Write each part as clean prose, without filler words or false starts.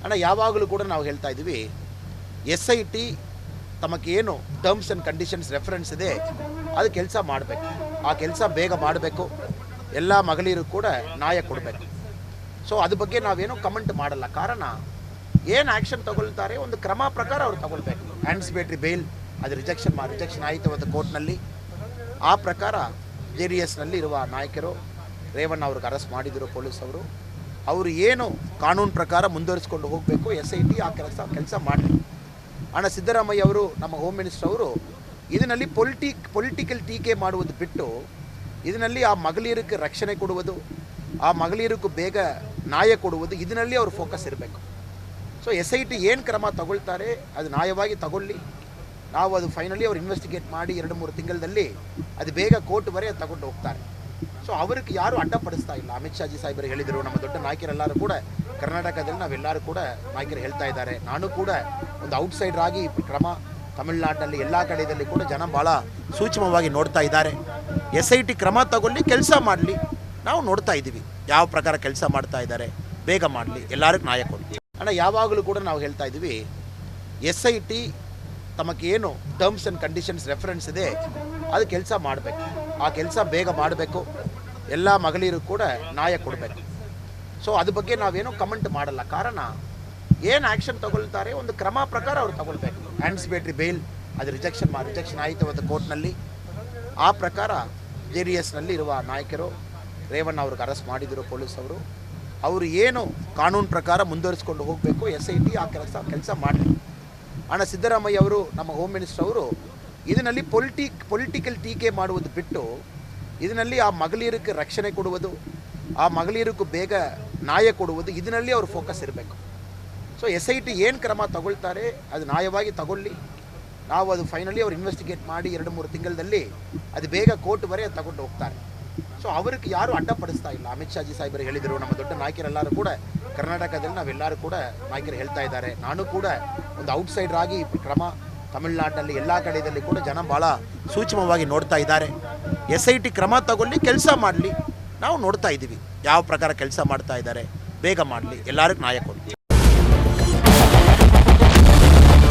ಅಣ್ಣ ಯಾವಾಗಲೂ ಕೂಡ ನಾವು ಹೇಳ್ತಾ ಇದ್ದೀವಿ SIT ತಮಗೇನು ಟರ್ಮ್ಸ್ ಆ್ಯಂಡ್ ಕಂಡೀಷನ್ಸ್ ರೆಫರೆನ್ಸ್ ಇದೆ ಅದು ಕೆಲಸ ಮಾಡಬೇಕು. ಆ ಕೆಲಸ ಬೇಗ ಮಾಡಬೇಕು. ಎಲ್ಲ ಮಗಳಿರು ಕೂಡ ನ್ಯಾಯ ಕೊಡಬೇಕು. ಸೊ ಅದ್ರ ಬಗ್ಗೆ ನಾವೇನು ಕಮೆಂಟ್ ಮಾಡಲ್ಲ. ಕಾರಣ ಏನು ಆ್ಯಕ್ಷನ್ ತಗೊಳ್ತಾರೆ ಒಂದು ಕ್ರಮ ಪ್ರಕಾರ ಅವ್ರು ತಗೊಳ್ಬೇಕು. ಆ್ಯಂಟಿಸಿಪೇಟರಿ ಬೇಲ್ ಅದು ರಿಜೆಕ್ಷನ್ ಆಯಿತು ಒಂದು ಕೋರ್ಟ್ನಲ್ಲಿ. ಆ ಪ್ರಕಾರ JDSನಲ್ಲಿ ಇರುವ ನಾಯಕರು ರೇವಣ್ಣ ಅವ್ರಿಗೆ ಅರೆಸ್ಟ್ ಮಾಡಿದರು ಪೊಲೀಸ್ ಅವರು ಏನು ಕಾನೂನು ಪ್ರಕಾರ ಮುಂದುವರಿಸ್ಕೊಂಡು ಹೋಗಬೇಕು. SIT ಆ ಕೆಲಸ ಮಾಡಲಿ. ಅಣ್ಣ ಸಿದ್ದರಾಮಯ್ಯ ಅವರು ನಮ್ಮ ಹೋಮ್ ಮಿನಿಸ್ಟರ್ ಅವರು ಇದರಲ್ಲಿ ಪೊಲಿಟಿಕಲ್ ಟೀಕೆ ಮಾಡುವುದು ಬಿಟ್ಟು ಇದರಲ್ಲಿ ಆ ಮಗಳಿರಕ್ಕೆ ರಕ್ಷಣೆ ಕೊಡುವುದು, ಆ ಮಗಳಿರಕ್ಕೂ ಬೇಗ ನ್ಯಾಯ ಕೊಡುವುದು, ಇದರಲ್ಲಿ ಅವ್ರ ಫೋಕಸ್ ಇರಬೇಕು. ಸೊ SIT ಏನು ಕ್ರಮ ತಗೊಳ್ತಾರೆ ಅದು ನ್ಯಾಯವಾಗಿ ತಗೊಳ್ಳಿ. ನಾವು ಅದು ಫೈನಲಿ ಅವ್ರು ಇನ್ವೆಸ್ಟಿಗೇಟ್ ಮಾಡಿ 2-3 ತಿಂಗಳಲ್ಲಿ ಅದು ಬೇಗ ಕೋರ್ಟ್ವರೆಗೆ ತಗೊಂಡು ಹೋಗ್ತಾರೆ. ಸೊ ಅವ್ರಿಗೆ ಯಾರು ಅಡ್ಡಪಡಿಸ್ತಾ ಇಲ್ಲ. ಅಮಿತ್ ಶಾಜಿ ಸಾಹೇಬರು ಹೇಳಿದರು, ನಮ್ಮ ದೊಡ್ಡ ನಾಯಕರೆಲ್ಲರೂ ಕೂಡ ಕರ್ನಾಟಕದಲ್ಲಿ ನಾವೆಲ್ಲರೂ ಕೂಡ ನಾಯಕರು ಹೇಳ್ತಾ ಇದ್ದಾರೆ. ನಾನು ಕೂಡ ಒಂದು ಔಟ್ಸೈಡರ್ ಆಗಿ ಕ್ರಮ ತಮಿಳುನಾಡಿನಲ್ಲಿ ಎಲ್ಲ ಕಡೆಯಲ್ಲಿ ಕೂಡ ಜನ ಭಾಳ ಸೂಕ್ಷ್ಮವಾಗಿ ನೋಡ್ತಾ ಇದ್ದಾರೆ. SIT ಕ್ರಮ ತಗೊಳ್ಳಿ, ಕೆಲಸ ಮಾಡಲಿ. ನಾವು ನೋಡ್ತಾ ಇದ್ದೀವಿ ಯಾವ ಪ್ರಕಾರ ಕೆಲಸ ಮಾಡ್ತಾ ಇದ್ದಾರೆ. ಬೇಗ ಮಾಡಲಿ, ಎಲ್ಲರಿಗೂ ನ್ಯಾಯ ಕೊಡ್ತೀವಿ. ಅಣ್ಣ ಯಾವಾಗಲೂ ಕೂಡ ನಾವು ಹೇಳ್ತಾ ಇದ್ದೀವಿ SIT ತಮಗೇನು ಟರ್ಮ್ಸ್ ಆ್ಯಂಡ್ ಕಂಡೀಷನ್ಸ್ ರೆಫರೆನ್ಸ್ ಇದೆ ಅದು ಕೆಲಸ ಮಾಡಬೇಕು. ಆ ಕೆಲಸ ಬೇಗ ಮಾಡಬೇಕು. ಎಲ್ಲ ಮಗಳಿರು ಕೂಡ ನ್ಯಾಯ ಕೊಡಬೇಕು. ಸೊ ಅದ್ರ ಬಗ್ಗೆ ನಾವೇನು ಕಮೆಂಟ್ ಮಾಡಲ್ಲ. ಕಾರಣ ಏನು ಆ್ಯಕ್ಷನ್ ತಗೊಳ್ತಾರೆ ಒಂದು ಕ್ರಮ ಪ್ರಕಾರ ಅವ್ರು ತಗೊಳ್ಬೇಕು. ಆ್ಯಂಟಿಸಿಪೇಟರಿ ಬೇಲ್ ಅದು ರಿಜೆಕ್ಷನ್ ಆಯಿತು ಒಂದು ಕೋರ್ಟ್ನಲ್ಲಿ. ಆ ಪ್ರಕಾರ JDSನಲ್ಲಿ ಇರುವ ನಾಯಕರು ರೇವಣ್ಣ ಅವ್ರಿಗೆ ಅರೆಸ್ಟ್ ಮಾಡಿದರು ಪೊಲೀಸ್ ಅವರು ಏನು ಕಾನೂನು ಪ್ರಕಾರ ಮುಂದುವರಿಸ್ಕೊಂಡು ಹೋಗಬೇಕು. SIT ಆ ಕೆಲಸ ಮಾಡಲಿ. ಅಣ್ಣ ಸಿದ್ದರಾಮಯ್ಯ ಅವರು ನಮ್ಮ ಹೋಮ್ ಮಿನಿಸ್ಟರ್ ಅವರು ಇದರಲ್ಲಿ ಪೊಲಿಟಿಕಲ್ ಟೀಕೆ ಮಾಡುವುದು ಬಿಟ್ಟು ಇದರಲ್ಲಿ ಆ ಮಗಳಿರಕ್ಕೆ ರಕ್ಷಣೆ ಕೊಡುವುದು, ಆ ಮಗಳಿರಕ್ಕೂ ಬೇಗ ನ್ಯಾಯ ಕೊಡುವುದು, ಇದರಲ್ಲಿ ಅವ್ರ ಫೋಕಸ್ ಇರಬೇಕು. ಸೊ SIT ಏನು ಕ್ರಮ ತಗೊಳ್ತಾರೆ ಅದು ನ್ಯಾಯವಾಗಿ ತಗೊಳ್ಳಿ. ನಾವು ಅದು ಫೈನಲಿ ಅವ್ರು ಇನ್ವೆಸ್ಟಿಗೇಟ್ ಮಾಡಿ 2-3 ತಿಂಗಳಲ್ಲಿ ಅದು ಬೇಗ ಕೋರ್ಟ್ವರೆಗೆ ತಗೊಂಡು ಹೋಗ್ತಾರೆ. ಸೊ ಅವ್ರಿಗೆ ಯಾರು ಅಡ್ಡಪಡಿಸ್ತಾ ಇಲ್ಲ. ಅಮಿತ್ ಶಾಜಿ ಸಾಹೇಬರು ಹೇಳಿದರು, ನಮ್ಮ ದೊಡ್ಡ ನಾಯಕರೆಲ್ಲರೂ ಕೂಡ ಕರ್ನಾಟಕದಲ್ಲಿ ನಾವೆಲ್ಲರೂ ಕೂಡ ನಾಯಕರು ಹೇಳ್ತಾ ಇದ್ದಾರೆ. ನಾನು ಕೂಡ ಒಂದು ಔಟ್ಸೈಡರ್ ಆಗಿ ಕ್ರಮ ತಮಿಳುನಾಡಿನಲ್ಲಿ ಎಲ್ಲ ಕಡೆಯಲ್ಲಿ ಕೂಡ ಜನ ಭಾಳ ಸೂಕ್ಷ್ಮವಾಗಿ ನೋಡ್ತಾ ಇದ್ದಾರೆ. SIT ಕ್ರಮ ತಗೊಳ್ಳಿ, ಕೆಲಸ ಮಾಡಲಿ. ನಾವು ನೋಡ್ತಾ ಇದ್ದೀವಿ ಯಾವ ಪ್ರಕಾರ ಕೆಲಸ ಮಾಡ್ತಾ ಇದ್ದಾರೆ. ಬೇಗ ಮಾಡಲಿ, ಎಲ್ಲರಿಗೂ ನ್ಯಾಯ ಕೊಡ್ತೀವಿ.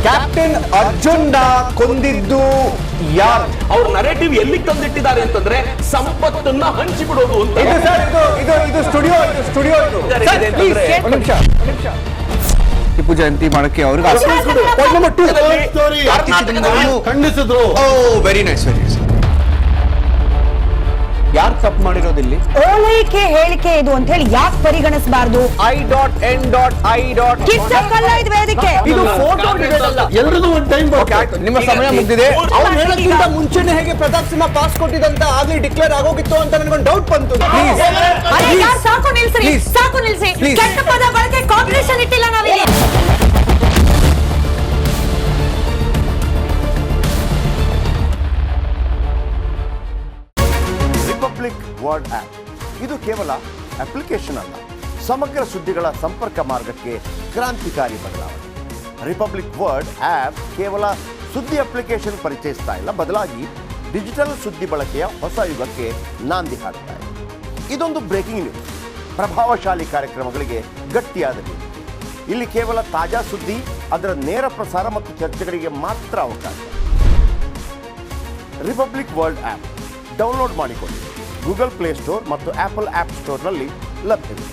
ಕ್ಯಾಪ್ಟನ್ ಅರ್ಜುನ್ ಕೊಂದಿದ್ದು ಯಾರು? ಅವ್ರ ನರೇಟಿವ್ ಎಲ್ಲಿ ತಂದಿಟ್ಟಿದ್ದಾರೆ ಅಂತಂದ್ರೆ ಸಂಪತ್ತನ್ನ ಹಂಚಿಬಿಡೋದು ಅಂತ. ಇದು ಸ್ಟುಡಿಯೋ ಟಿಪ್ಪು ಜಯಂತಿ ಮಾಡಕ್ಕೆ ಅವ್ರಿಗೆ ಖಂಡಿಸಿದ್ರು. Very nice. ಯಾರು ತಪ್ಪು ಮಾಡಿರೋದಿಲ್ಲಿ? ಓಲೈಕೆ ಹೇಳಿಕೆ ಇದು ಅಂತ ಹೇಳಿ ಯಾಕೆ ಪರಿಗಣಿಸಬಾರದು? I.N.I. ಇದು ವೇದಿಕೆ, ಇದು ಫೋಟೋ ಎಲ್ಲರಿಗೂ ಒಂದು ಟೈಮ್. ನಿಮ್ಮ ಸಮಯ ಮುಗಿದಿದೆ. ಅವ್ರು ಹೇಳೋಕ್ಕಿಂತ ಮುಂಚೆನೆ ಹೇಗೆ ಪ್ರತಾಪ್ ಸಿಂಹ ಪಾಸ್ ಕೊಟ್ಟಿದಂತ ಆಗ್ಲಿ ಡಿಕ್ಲೇರ್ ಆಗೋಗಿತ್ತು ಅಂತ ನನಗೊಂದು ಡೌಟ್ ಬಂತು. ಸಾಕು ನಿಲ್ಸಿ. ಕೆಟ್ಟ ಪದ ಬಳಕೆ ಕಾಂಬಿನೇಷನ್ ಇಟ್ಟಿಲ್ಲ ನಾವಿಲ್ಲಿ. ರಿಪಬ್ಲಿಕ್ ವರ್ಲ್ಡ್ ಆಪ್ ಇದು ಕೇವಲ ಅಪ್ಲಿಕೇಶನ್ ಅಲ್ಲ, ಸಮಗ್ರ ಸುದ್ದಿಗಳ ಸಂಪರ್ಕ ಮಾರ್ಗಕ್ಕೆ ಕ್ರಾಂತಿಕಾರಿ ಬದಲಾವಣೆ. ರಿಪಬ್ಲಿಕ್ ವರ್ಲ್ಡ್ ಆಪ್ ಕೇವಲ ಸುದ್ದಿ ಅಪ್ಲಿಕೇಶನ್ ಪರಿಚಯಿಸ್ತಾ ಇಲ್ಲ, ಬದಲಾಗಿ ಡಿಜಿಟಲ್ ಸುದ್ದಿ ಬಳಕೆಯ ಹೊಸ ಯುಗಕ್ಕೆ ನಾಂದಿ ಹಾಡ್ತಾ ಇದೆ. ಇದೊಂದು ಬ್ರೇಕಿಂಗ್ ನ್ಯೂಸ್, ಪ್ರಭಾವಶಾಲಿ ಕಾರ್ಯಕ್ರಮಗಳಿಗೆ ಗಟ್ಟಿಯಾದ ನ್ಯೂಸ್. ಇಲ್ಲಿ ಕೇವಲ ತಾಜಾ ಸುದ್ದಿ, ಅದರ ನೇರ ಪ್ರಸಾರ ಮತ್ತು ಚರ್ಚೆಗಳಿಗೆ ಮಾತ್ರ ಅವಕಾಶ. ರಿಪಬ್ಲಿಕ್ ವರ್ಲ್ಡ್ ಆಪ್ ಡೌನ್ಲೋಡ್ ಮಾಡಿಕೊಳ್ಳಿ. ಗೂಗಲ್ ಪ್ಲೇ ಸ್ಟೋರ್ ಮತ್ತು ಆಪಲ್ ಆಪ್ ಸ್ಟೋರ್ನಲ್ಲಿ ಲಭ್ಯವಿದೆ.